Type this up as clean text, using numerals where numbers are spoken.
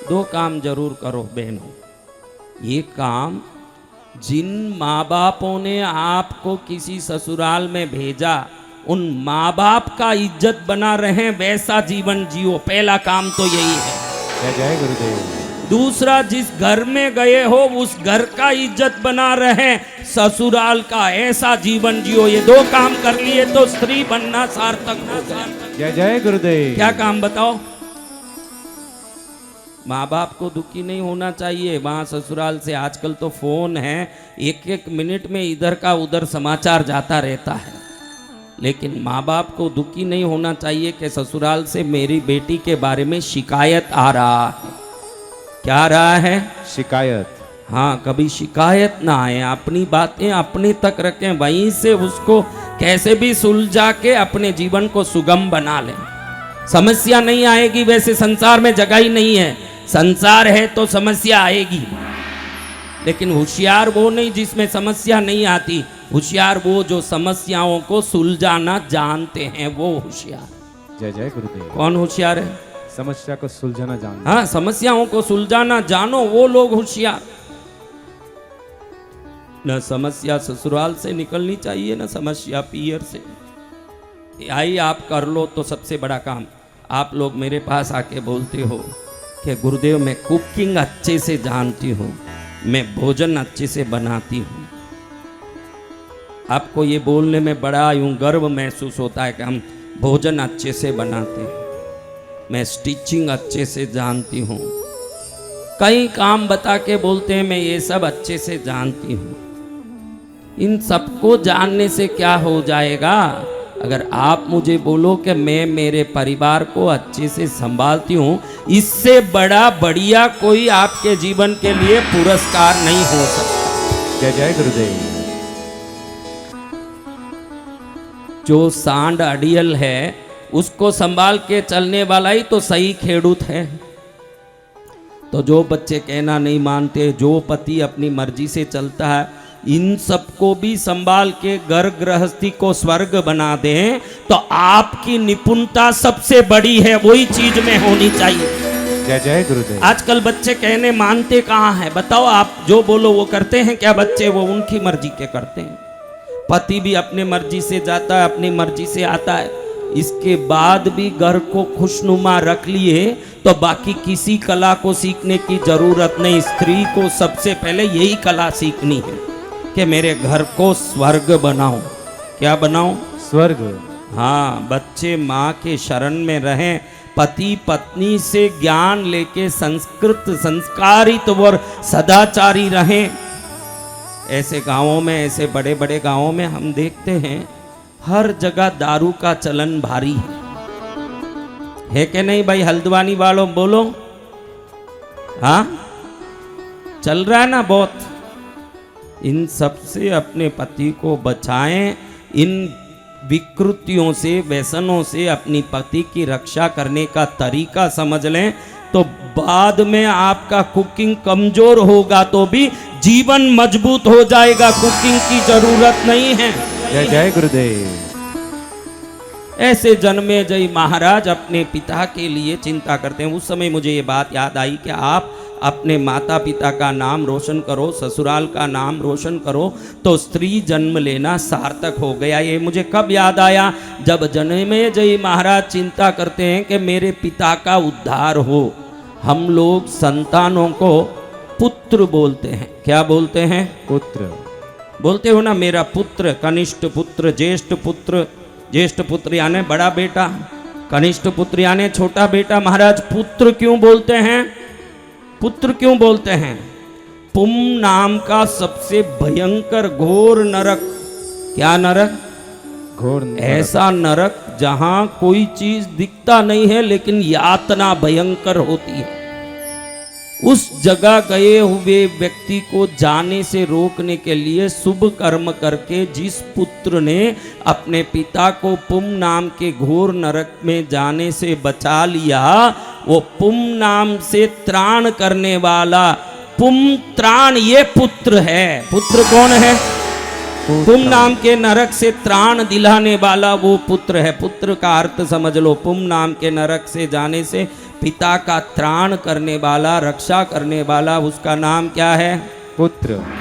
दो काम जरूर करो बहनों। ये काम, जिन माँ बापों ने आपको किसी ससुराल में भेजा, उन माँ बाप का इज्जत बना रहे वैसा जीवन जियो। पहला काम तो यही है। जय गुरुदेव। दूसरा, जिस घर में गए हो उस घर का इज्जत बना रहे, ससुराल का ऐसा जीवन जियो। ये दो काम कर लिए तो स्त्री बनना सार्थक हो गया। जय गुरुदेव। क्या काम बताओ? माँ बाप को दुखी नहीं होना चाहिए। वहाँ ससुराल से आजकल तो फोन है, एक एक मिनट में इधर का उधर समाचार जाता रहता है। लेकिन माँ बाप को दुखी नहीं होना चाहिए कि ससुराल से मेरी बेटी के बारे में शिकायत आ रहा है। क्या आ रहा है? शिकायत। हाँ, कभी शिकायत ना आए। अपनी बातें अपने तक रखें, वहीं से उसको कैसे भी सुलझा के अपने जीवन को सुगम बना लें। समस्या नहीं आएगी। वैसे संसार में जगह ही नहीं है। संसार है तो समस्या आएगी, लेकिन होशियार वो नहीं जिसमें समस्या नहीं आती। होशियार वो जो समस्याओं को सुलझाना जानते हैं, वो होशियार। जय गुरुदेव। कौन होशियार है? समस्या को सुलझाना जानते। हाँ, समस्याओं को सुलझाना जानो, वो लोग होशियार। न समस्या ससुराल से निकलनी चाहिए, न समस्या पियर से। आई आप कर लो तो सबसे बड़ा काम। आप लोग मेरे पास आके बोलते हो कि गुरुदेव मैं कुकिंग अच्छे से जानती हूँ, मैं भोजन अच्छे से बनाती हूँ। आपको ये बोलने में बड़ा यूं गर्व महसूस होता है कि हम भोजन अच्छे से बनाते हैं, मैं स्टिचिंग अच्छे से जानती हूँ। कई काम बता के बोलते हैं मैं ये सब अच्छे से जानती हूँ। इन सबको जानने से क्या हो जाएगा? अगर आप मुझे बोलो कि मैं मेरे परिवार को अच्छे से संभालती हूँ, इससे बड़ा बढ़िया कोई आपके जीवन के लिए पुरस्कार नहीं हो सकता। जय गुरुदेव। जो सांड अड़ियल है उसको संभाल के चलने वाला ही तो सही खेडूत है। तो जो बच्चे कहना नहीं मानते, जो पति अपनी मर्जी से चलता है, इन सबको भी संभाल के घर गृहस्थी को स्वर्ग बना दें तो आपकी निपुणता सबसे बड़ी है, वही चीज में होनी चाहिए। जय गुरुदेव। आजकल बच्चे कहने मानते कहाँ हैं? बताओ, आप जो बोलो वो करते हैं क्या बच्चे? वो उनकी मर्जी के करते हैं। पति भी अपने मर्जी से जाता है, अपनी मर्जी से आता है। इसके बाद भी घर को खुशनुमा रख लिए तो बाकी किसी कला को सीखने की जरूरत नहीं। स्त्री को सबसे पहले यही कला सीखनी है कि मेरे घर को स्वर्ग बनाऊं। क्या बनाऊं? स्वर्ग। हाँ, बच्चे माँ के शरण में रहें, पति पत्नी से ज्ञान लेके संस्कृत संस्कारित और सदाचारी रहें। ऐसे गांवों में, ऐसे बड़े बड़े गांवों में हम देखते हैं हर जगह दारू का चलन भारी है कि नहीं भाई? हल्द्वानी वालों बोलो। हाँ, चल रहा है ना बहुत। इन सब से अपने पति को बचाएं। इन विकृतियों से, व्यसनों से अपनी पति की रक्षा करने का तरीका समझ लें तो बाद में आपका कुकिंग कमजोर होगा तो भी जीवन मजबूत हो जाएगा। कुकिंग की जरूरत नहीं है। जय गुरुदेव। ऐसे जन्मेजय महाराज अपने पिता के लिए चिंता करते हैं। उस समय मुझे ये बात याद आई कि आप अपने माता पिता का नाम रोशन करो, ससुराल का नाम रोशन करो तो स्त्री जन्म लेना सार्थक हो गया। ये मुझे कब याद आया? जब जन्मेजय महाराज चिंता करते हैं कि मेरे पिता का उद्धार हो। हम लोग संतानों को पुत्र बोलते हैं। क्या बोलते हैं? पुत्र बोलते हो ना, मेरा पुत्र, कनिष्ठ पुत्र, ज्येष्ठ पुत्र। ज्येष्ठ पुत्र यानी बड़ा बेटा, कनिष्ठ पुत्र यानी छोटा बेटा। महाराज पुत्र क्यों बोलते हैं? पुत्र क्यों बोलते हैं? पुम नाम का सबसे भयंकर घोर नरक। क्या नरक? घोर नरक। ऐसा नरक जहां कोई चीज दिखता नहीं है लेकिन यातना भयंकर होती है। उस जगह गए हुए व्यक्ति को जाने से रोकने के लिए शुभ कर्म करके जिस पुत्र ने अपने पिता को पुम नाम के घोर नरक में जाने से बचा लिया, वो पुम नाम से त्राण करने वाला, पुम त्राण ये पुत्र है। पुत्र कौन है? पुम नाम के नरक से त्राण दिलाने वाला वो पुत्र है। पुत्र का अर्थ समझ लो। पुम नाम के नरक से जाने से पिता का त्राण करने वाला, रक्षा करने वाला, उसका नाम क्या है? पुत्र